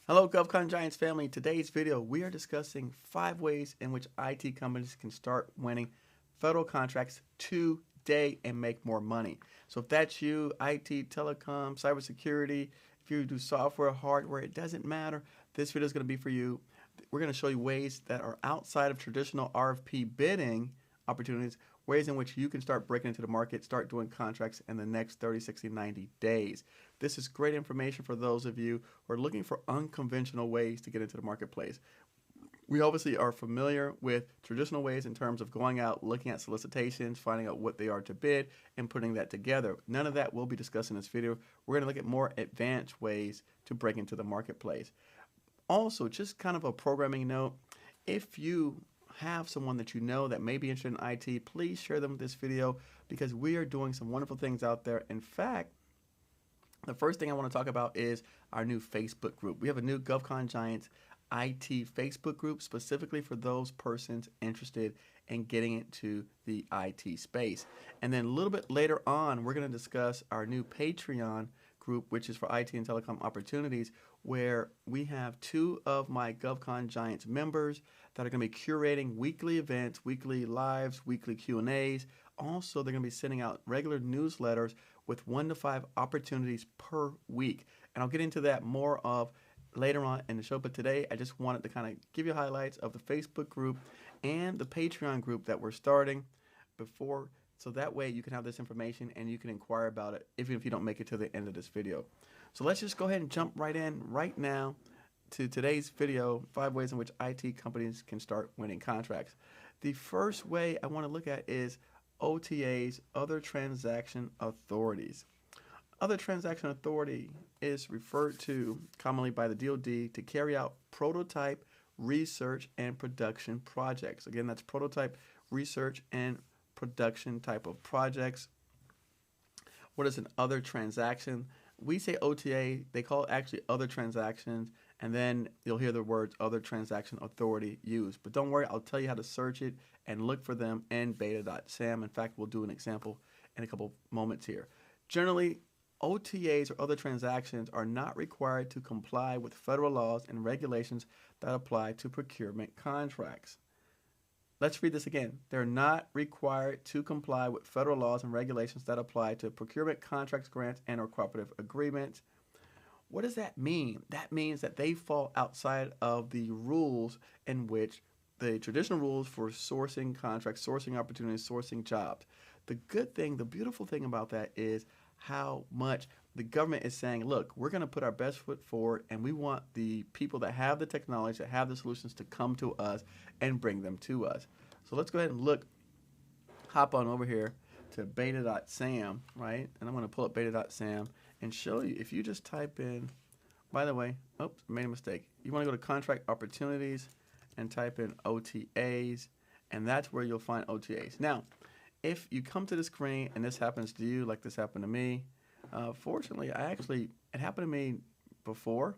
Hello, Govcon Giants family. In today's video, we are discussing 5 ways in which IT companies can start winning federal contracts today and make more money. So if that's you, IT, telecom, cybersecurity, if you do software, hardware, it doesn't matter. This video is going to be for you. We're going to show you ways that are outside of traditional RFP bidding opportunities, ways in which you can start breaking into the market, start doing contracts in the next 30, 60, 90 days. This is great information for those of you who are looking for unconventional ways to get into the marketplace. We obviously are familiar with traditional ways in terms of going out, looking at solicitations, finding out what they are to bid, and putting that together. None of that will be discussed in this video. We're going to look at more advanced ways to break into the marketplace. Also, just kind of a programming note, if you have someone that you know that may be interested in IT, please share them with this video because we are doing some wonderful things out there. In fact, the first thing I want to talk about is our new Facebook group. We have a new Govcon Giants IT Facebook group specifically for those persons interested in getting into the IT space. And then a little bit later on, we're going to discuss our new Patreon group, which is for IT and telecom opportunities, where we have two of my Govcon Giants members that are going to be curating weekly events, weekly lives, weekly Q&As. Also, they're going to be sending out regular newsletters with 1 to 5 opportunities per week. And I'll get into that more of later on in the show. But today, I just wanted to kind of give you highlights of the Facebook group and the Patreon group that we're starting before. So that way you can have this information and you can inquire about it even if you don't make it to the end of this video. So let's just go ahead and jump right in right now to today's video, 5 ways in which IT companies can start winning contracts. The first way I want to look at is OTAs, other transaction authorities. Other transaction authority is referred to commonly by the DoD to carry out prototype research and production projects. Again, that's prototype research and production type of projects. What is an other transaction? We say OTA, they call it actually other transactions, and then you'll hear the words other transaction authority used. But don't worry, I'll tell you how to search it and look for them in beta.sam. In fact, we'll do an example in a couple moments here. Generally, OTAs or other transactions are not required to comply with federal laws and regulations that apply to procurement contracts. Let's read this again. They're not required to comply with federal laws and regulations that apply to procurement contracts, grants, and or cooperative agreements. What does that mean? That means that they fall outside of the rules in which the traditional rules for sourcing contracts, sourcing opportunities, sourcing jobs. The good thing, the beautiful thing about that is how much the government is saying, look, we're going to put our best foot forward and we want the people that have the technology, that have the solutions to come to us and bring them to us. So let's go ahead and hop on over here to beta.sam, right? And I'm going to pull up beta.sam and show you, if you just type in, by the way, oops, I made a mistake. You want to go to contract opportunities and type in OTAs, and that's where you'll find OTAs. Now, if you come to the screen and this happens to you like this happened to me, fortunately, it happened to me before.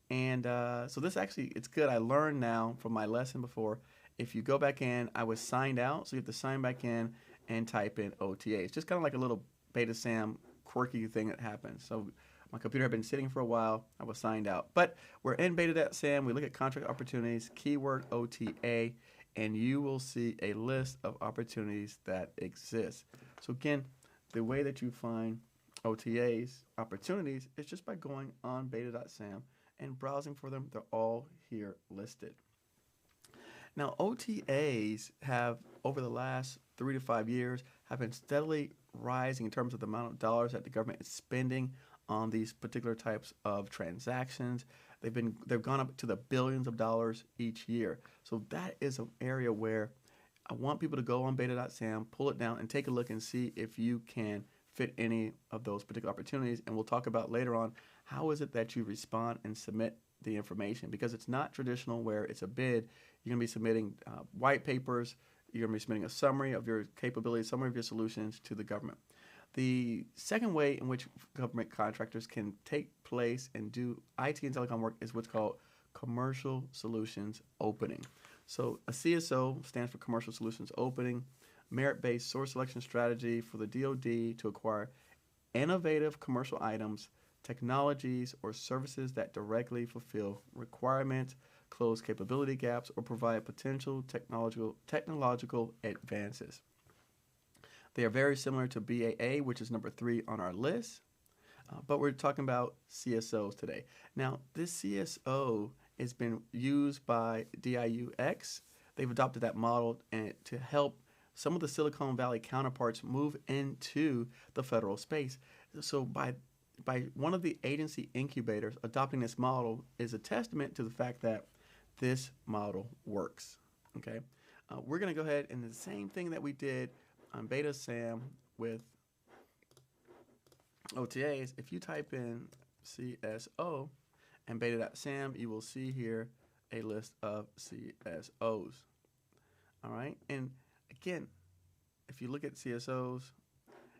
And so this actually, it's good. I learned now from my lesson before. If you go back in, I was signed out. So you have to sign back in and type in OTAs. Just kind of like a little beta SAM quirky thing that happens. So my computer had been sitting for a while. I was signed out. But we're in beta.sam. We look at contract opportunities, keyword OTA, and you will see a list of opportunities that exist. So again, the way that you find OTAs, opportunities, is just by going on beta.sam and browsing for them. They're all here listed. Now, OTAs have, over the last 3 to 5 years, have been steadily rising in terms of the amount of dollars that the government is spending on these particular types of transactions. They've gone up to the billions of dollars each year. So that is an area where I want people to go on beta.sam, pull it down, and take a look and see if you can fit any of those particular opportunities. And we'll talk about later on how is it that you respond and submit the information, because it's not traditional where it's a bid. You're going to be submitting white papers. You're going to be submitting a summary of your capabilities, summary of your solutions to the government. The second way in which government contractors can take place and do IT and telecom work is what's called commercial solutions opening. So a CSO stands for commercial solutions opening, merit-based source selection strategy for the DoD to acquire innovative commercial items technologies or services that directly fulfill requirements, close capability gaps, or provide potential technological advances. They are very similar to BAA, which is number 3 on our list, but we're talking about CSOs today. Now, this CSO has been used by DIUX. They've adopted that model and to help some of the Silicon Valley counterparts move into the federal space. So by one of the agency incubators adopting this model is a testament to the fact that this model works. Okay, we're going to go ahead and the same thing that we did on Beta SAM with OTAs. If you type in CSO and beta.sam, you will see here a list of CSOs. All right, and again, if you look at CSOs,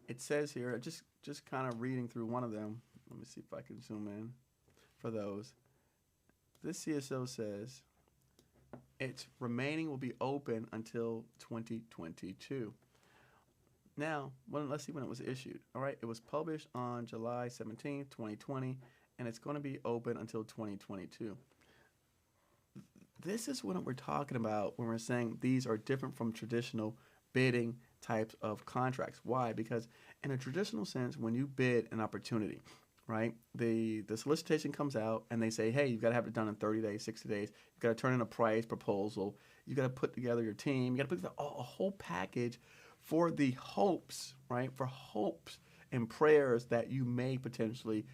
it says here, just kind of reading through one of them. Let me see if I can zoom in for those. This CSO says its remaining will be open until 2022. Now, let's see when it was issued. All right, it was published on July 17th, 2020, and it's going to be open until 2022. This is what we're talking about when we're saying these are different from traditional bidding types of contracts. Why? Because in a traditional sense, when you bid an opportunity, right, the solicitation comes out and they say, hey, you've got to have it done in 30 days, 60 days. You've got to turn in a price proposal. You've got to put together your team. You've got to put together a whole package for the hopes, right, for hopes and prayers that you may potentially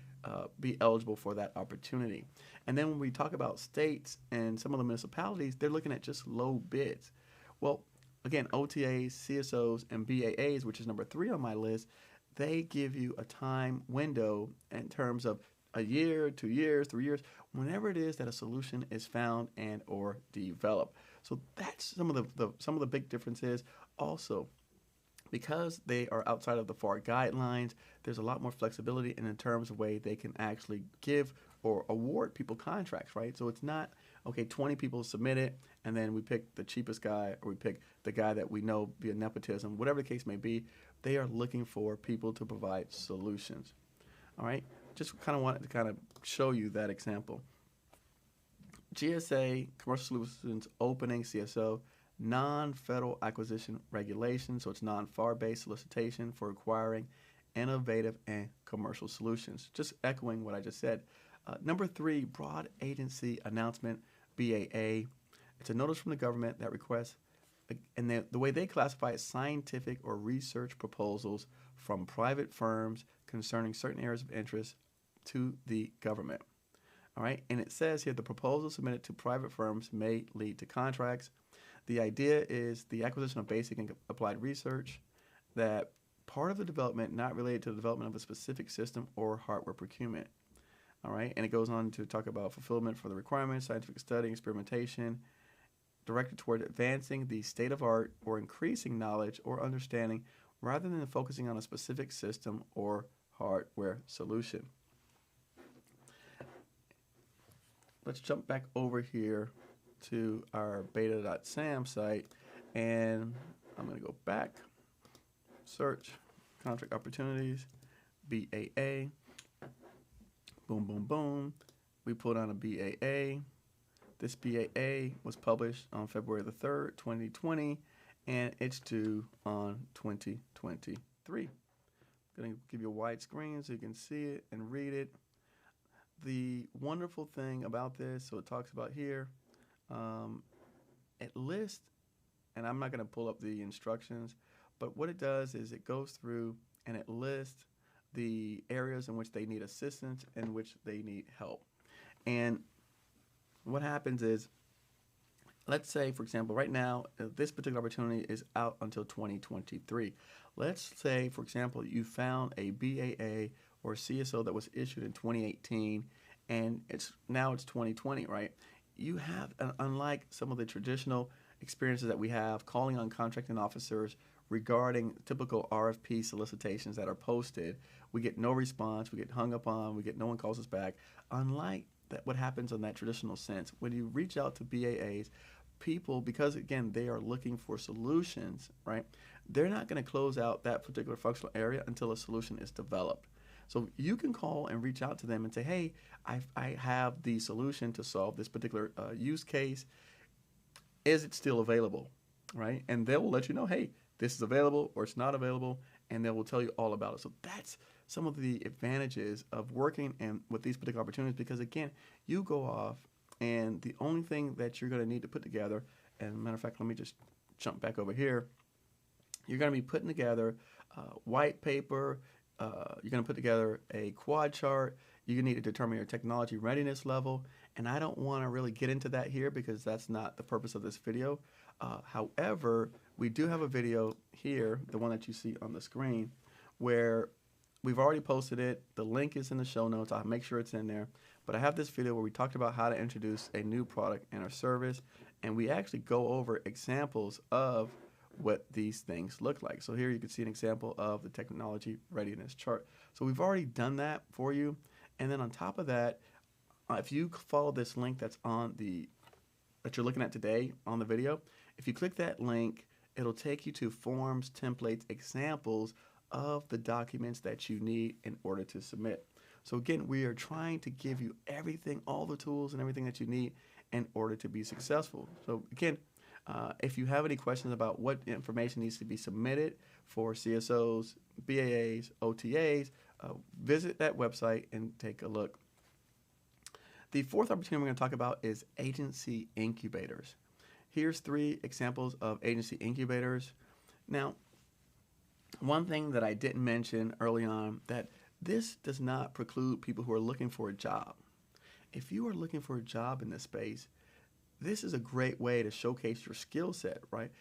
be eligible for that opportunity. And then when we talk about states and some of the municipalities, they're looking at just low bids. Well, again, OTAs, CSOs, and BAAs, which is number 3 on my list, they give you a time window in terms of a year, 2 years, 3 years, whenever it is that a solution is found and or developed. So that's some of the big differences. Also, because they are outside of the FAR guidelines, there's a lot more flexibility in terms of way they can actually give or award people contracts, right? So it's not, okay, 20 people submit it, and then we pick the cheapest guy, or we pick the guy that we know via nepotism, whatever the case may be. They are looking for people to provide solutions. All right? Just kind of wanted to kind of show you that example. GSA, Commercial Solutions Opening, CSO, non-federal acquisition regulation, so it's non-FAR-based solicitation for acquiring innovative and commercial solutions. Just echoing what I just said. Number 3, broad agency announcement, BAA. It's a notice from the government that requests, and the way they classify it, scientific or research proposals from private firms concerning certain areas of interest to the government. All right, and it says here the proposals submitted to private firms may lead to contracts. The idea is the acquisition of basic and applied research, that part of the development not related to the development of a specific system or hardware procurement. All right, and it goes on to talk about fulfillment for the requirements, scientific study, experimentation, directed toward advancing the state of art or increasing knowledge or understanding rather than focusing on a specific system or hardware solution. Let's jump back over here to our beta.sam site, and I'm going to go back, search, contract opportunities, BAA, boom, boom, boom. We pulled on a BAA. This BAA was published on February the 3rd, 2020, and it's due on 2023. I'm going to give you a wide screen so you can see it and read it. The wonderful thing about this, so it talks about here, it lists, and I'm not going to pull up the instructions, but what it does is it goes through and it lists the areas in which they need assistance and which they need help. And what happens is, let's say, for example, right now, this particular opportunity is out until 2023. Let's say, for example, you found a BAA or CSO that was issued in 2018, and now it's 2020, right? You have, unlike some of the traditional experiences that we have, calling on contracting officers regarding typical RFP solicitations that are posted, we get no response, we get hung up on, no one calls us back. Unlike what happens in that traditional sense, when you reach out to BAAs, people, because again, they are looking for solutions, right? They're not going to close out that particular functional area until a solution is developed. So you can call and reach out to them and say, hey, I have the solution to solve this particular use case. Is it still available? Right? And they will let you know, hey, this is available or it's not available, and they will tell you all about it. So that's some of the advantages of working and with these particular opportunities, because again, you go off and the only thing that you're going to need to put together, and matter of fact, let me just jump back over here. You're going to be putting together white paper. You're going to put together a quad chart. You need to determine your technology readiness level. And I don't want to really get into that here because that's not the purpose of this video. However, we do have a video here, the one that you see on the screen, where we've already posted it. The link is in the show notes. I'll make sure it's in there. But I have this video where we talked about how to introduce a new product and a service. And we actually go over examples of what these things look like. So here you can see an example of the technology readiness chart. So we've already done that for you. And then on top of that, if you follow this link that's on that you're looking at today on the video, if you click that link, it'll take you to forms, templates, examples of the documents that you need in order to submit. So again, we are trying to give you everything, all the tools and everything that you need in order to be successful. So again, if you have any questions about what information needs to be submitted for CSOs, BAAs, OTAs, visit that website and take a look. The fourth opportunity we're going to talk about is agency incubators. Here's 3 examples of agency incubators. Now, one thing that I didn't mention early on, that this does not preclude people who are looking for a job. If you are looking for a job in this space, this is a great way to showcase your skill set, right?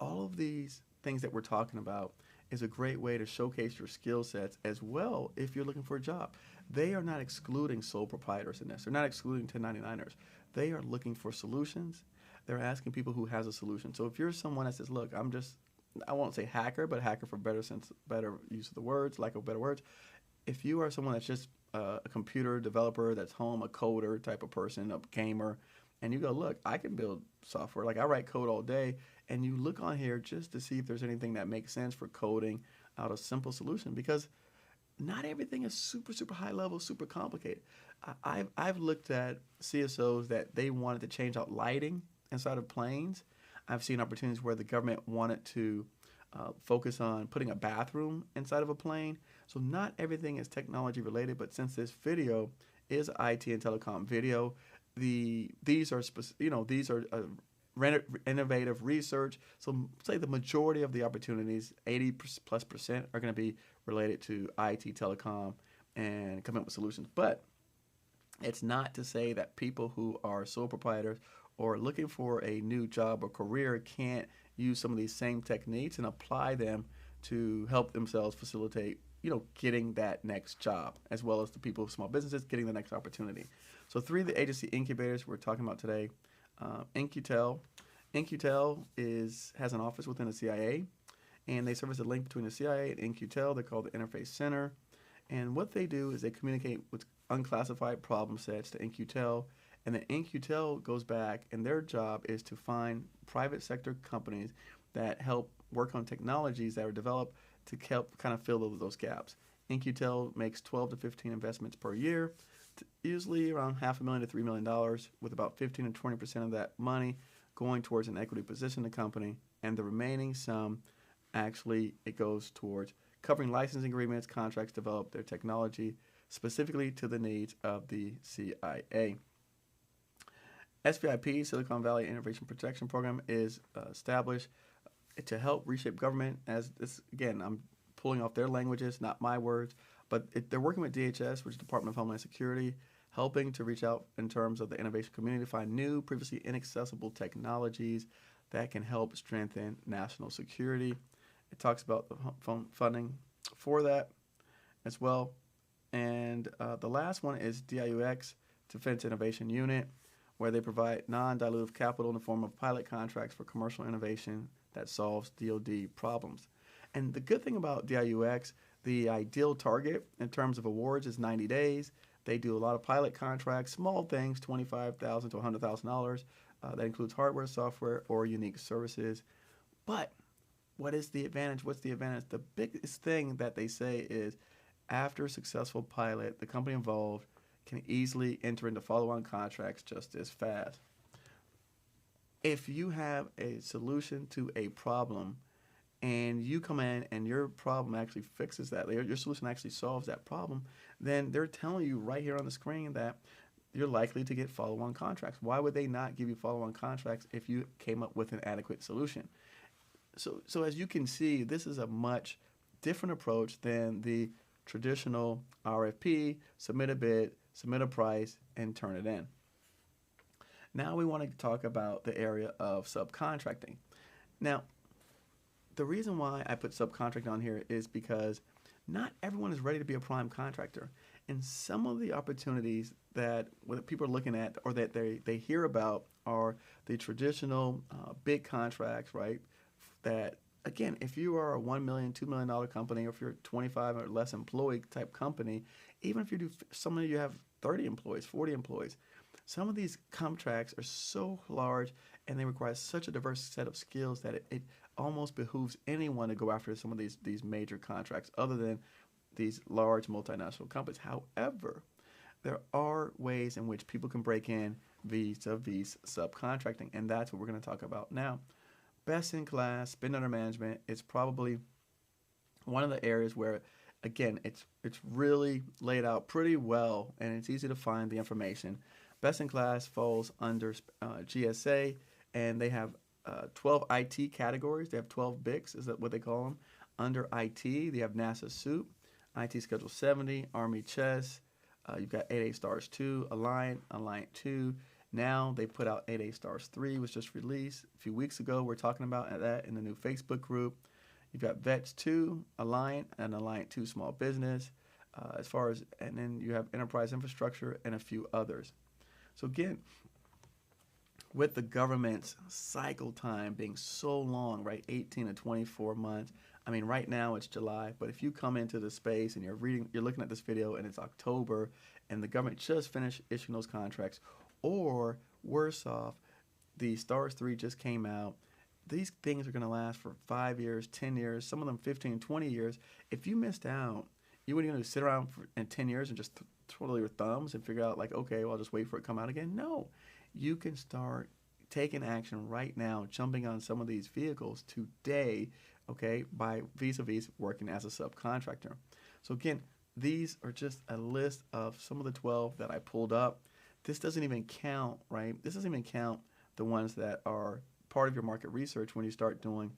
All of these things that we're talking about is a great way to showcase your skill sets as well if you're looking for a job. They are not excluding sole proprietors in this. They're not excluding 1099ers. They are looking for solutions. They're asking people who has a solution. So if you're someone that says, look, I won't say hacker, but hacker for better use of the words, lack of better words. If you are someone that's just a computer developer that's home, a coder type of person, a gamer, and you go, look, I can build software. Like I write code all day. And you look on here just to see if there's anything that makes sense for coding out a simple solution, because not everything is super, super high level, super complicated. I've looked at CSOs that they wanted to change out lighting inside of planes. I've seen opportunities where the government wanted to focus on putting a bathroom inside of a plane. So not everything is technology related, but since this video is IT and telecom video, these are innovative research. So say the majority of the opportunities, 80+%, are going to be related to IT, telecom, and coming up with solutions. But it's not to say that people who are sole proprietors or looking for a new job or career can't use some of these same techniques and apply them to help themselves facilitate, getting that next job, as well as the people of small businesses getting the next opportunity. So 3 of the agency incubators we're talking about today. Incutel. Incutel has an office within the CIA, and they serve as a link between the CIA and Incutel. They're called the Interface Center. And what they do is they communicate with unclassified problem sets to Incutel, and then Incutel goes back, and their job is to find private sector companies that help work on technologies that are developed to help kind of fill those gaps. Incutel makes 12 to 15 investments per year, usually around $500,000 to $3 million, with about 15 to 20% of that money going towards an equity position in the company, and the remaining sum actually it goes towards covering licensing agreements, contracts, develop their technology specifically to the needs of the CIA. SVIP, Silicon Valley Innovation Protection Program, is established to help reshape government. As this, again, I'm pulling off their languages, not my words, but they're working with DHS, which is Department of Homeland Security, helping to reach out in terms of the innovation community to find new, previously inaccessible technologies that can help strengthen national security. It talks about the funding for that as well. And the last one is DIUX, Defense Innovation Unit, where they provide non-dilutive capital in the form of pilot contracts for commercial innovation that solves DoD problems. And the good thing about DIUX, the ideal target in terms of awards is 90 days. They do a lot of pilot contracts, small things, $25,000 to $100,000. That includes hardware, software, or unique services. But what is the advantage? What's the advantage? The biggest thing that they say is After a successful pilot, the company involved can easily enter into follow-on contracts just as fast. If you have a solution to a problem and you come in and your problem actually fixes that, your solution actually solves that problem, then they're telling you right here on the screen that you're likely to get follow-on contracts. Why would they not give you follow-on contracts if you came up with an adequate solution? So as you can see, this is a much different approach than the traditional RFP, submit a bid, submit a price, and turn it in. Now we want to talk about the area of subcontracting. Now, the reason why I put subcontract on here is because not everyone is ready to be a prime contractor. And some of the opportunities that what people are looking at or that they hear about are the traditional big contracts, right? That, again, if you are a $1 million, $2 million company, or if you're a 25 or less employee type company, even if you do, some of you have 30 employees, 40 employees, some of these contracts are so large and they require such a diverse set of skills that it almost behooves anyone to go after some of these major contracts other than these large multinational companies. However, there are ways in which people can break in vis-a-vis subcontracting, and that's what we're going to talk about now. Best in class, spend under management is probably one of the areas where, again, it's really laid out pretty well and it's easy to find the information. Best in class falls under GSA, and they have 12 IT categories. They have 12 BICs, is that what they call them? Under IT, they have NASA SOUP, IT Schedule 70, Army Chess. You've got 8A Stars 2, Alliant 2. Now they put out 8A Stars 3, was just released a few weeks ago. We're talking about that in the new Facebook group. You've got VETS 2, Alliant, and Alliant 2 Small Business. And then you have Enterprise Infrastructure and a few others. So again, with the government's cycle time being so long, right, 18 to 24 months. I mean, right now it's July, but if you come into the space and you're looking at this video and it's October and the government just finished issuing those contracts, or worse off, the Stars 3 just came out. These things are going to last for 5 years, 10 years, some of them 15, 20 years. If you missed out, you wouldn't even sit around in 10 years and just twiddle your thumbs and figure out like, okay, well, I'll just wait for it to come out again. No, you can start taking action right now, jumping on some of these vehicles today, okay, by vis-a-vis working as a subcontractor. So again, these are just a list of some of the 12 that I pulled up. This doesn't even count, right? This doesn't even count the ones that are part of your market research when you start doing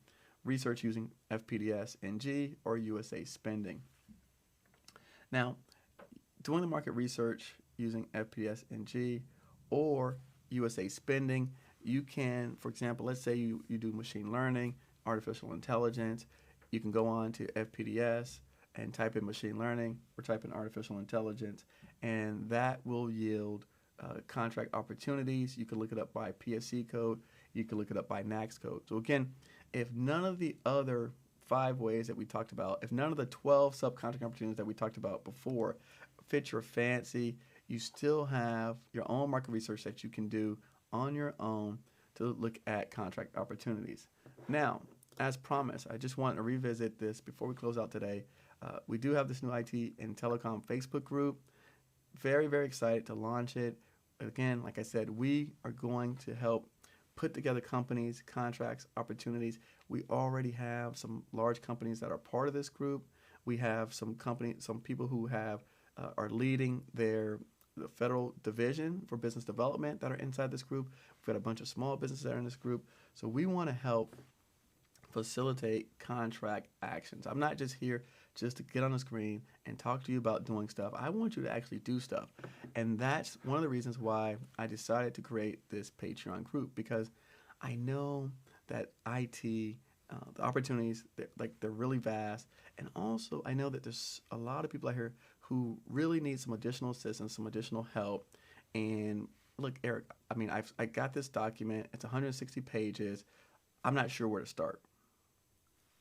research using FPDS NG or USA spending. Now, doing the market research using FPDS NG or USA spending, you can, for example, let's say you do machine learning, artificial intelligence, you can go on to FPDS and type in machine learning or type in artificial intelligence, and that will yield contract opportunities. You can look it up by PSC code, you can look it up by NACS code. So again, if none of the other 5 ways that we talked about, if none of the 12 subcontract opportunities that we talked about before fit your fancy, you still have your own market research that you can do on your own to look at contract opportunities. Now, as promised, I just want to revisit this before we close out today. We do have this new IT and Telecom Facebook group. Very, very excited to launch it. Again, like I said, we are going to help put together companies, contracts, opportunities. We already have some large companies that are part of this group. We have some people who are leading the federal division for business development that are inside this group. We've got a bunch of small businesses that are in this group. So we want to help facilitate contract actions. I'm not just here just to get on the screen and talk to you about doing stuff. I want you to actually do stuff. And that's one of the reasons why I decided to create this Patreon group, because I know that IT, the opportunities, they're really vast. And also I know that there's a lot of people out here who really need some additional assistance, some additional help. And look, Eric, I mean, I got this document. It's 160 pages. I'm not sure where to start.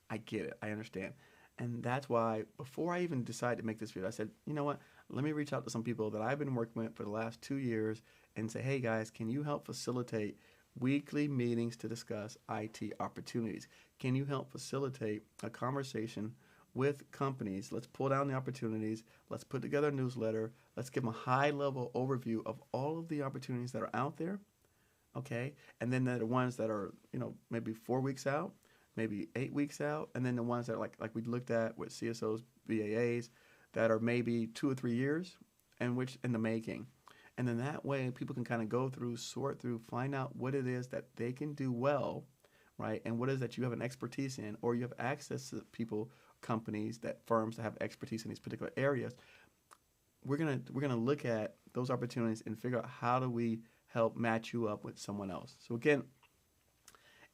I get it. I understand. And that's why before I even decided to make this video, I said, you know what, let me reach out to some people that I've been working with for the last 2 years and say, hey guys, can you help facilitate weekly meetings to discuss IT opportunities? Can you help facilitate a conversation with companies. Let's pull down the opportunities. Let's put together a newsletter. Let's give them a high-level overview of all of the opportunities that are out there, okay? And then the ones that are, maybe 4 weeks out, maybe 8 weeks out, and then the ones that like we looked at with CSOs, BAAs, that are maybe 2 or 3 years, and which in the making. And then that way, people can kind of go through, sort through, find out what it is that they can do well, right? And what it is that you have an expertise in, or you have access to people, companies, firms that have expertise in these particular areas. We're gonna look at those opportunities and figure out how do we help match you up with someone else. So again,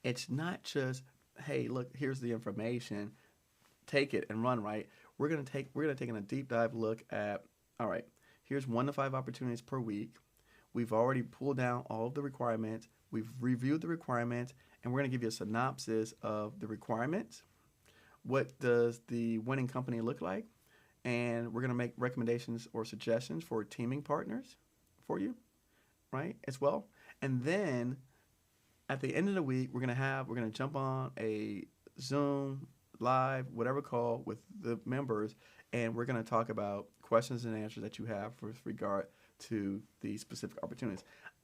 it's not just, hey, look, here's the information, take it and run, right? We're gonna take a deep dive look at, all right, here's 1 to 5 opportunities per week. We've already pulled down all of the requirements. We've reviewed the requirements, and we're going to give you a synopsis of the requirements. What does the winning company look like? And we're going to make recommendations or suggestions for teaming partners for you, right, as well. And then at the end of the week, we're going to jump on a Zoom, live, whatever call with the members, and we're going to talk about questions and answers that you have with regard to these specific opportunities.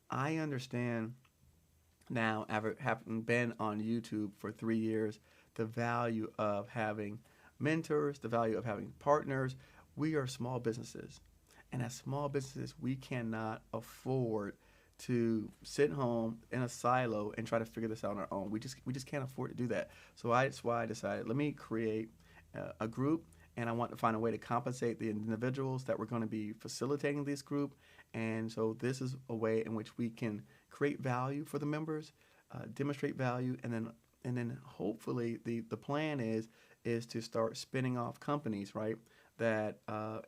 I understand now, having been on YouTube for 3 years, the value of having mentors, the value of having partners. We are small businesses, and as small businesses, we cannot afford to sit home in a silo and try to figure this out on our own. We just can't afford to do that. So that's why I decided, let me create a group, and I want to find a way to compensate the individuals that we're going to be facilitating this group. And so this is a way in which we can create value for the members, demonstrate value, and then hopefully the plan is to start spinning off companies, right, that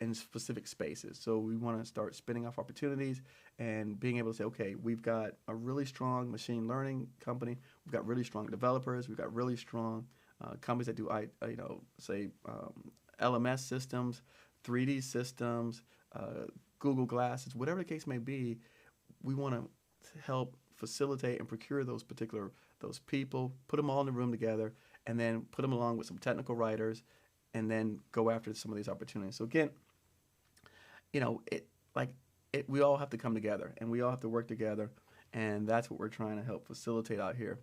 in specific spaces. So we want to start spinning off opportunities and being able to say, okay, we've got a really strong machine learning company, we've got really strong developers, we've got really strong companies that do, LMS systems, 3D systems, Google Glasses, whatever the case may be. We want to help facilitate and procure those people, put them all in the room together, and then put them along with some technical writers, and then go after some of these opportunities. So again, we all have to come together, and we all have to work together, and that's what we're trying to help facilitate out here.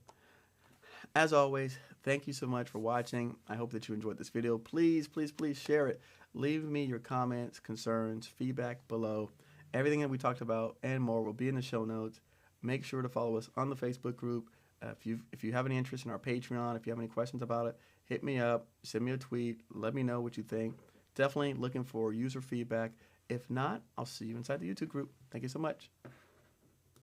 As always, thank you so much for watching. I hope that you enjoyed this video. Please, please, please share it. Leave me your comments, concerns, feedback below. Everything that we talked about and more will be in the show notes. Make sure to follow us on the Facebook group. If you have any interest in our Patreon, if you have any questions about it, hit me up, send me a tweet, let me know what you think. Definitely looking for user feedback. If not, I'll see you inside the YouTube group. Thank you so much.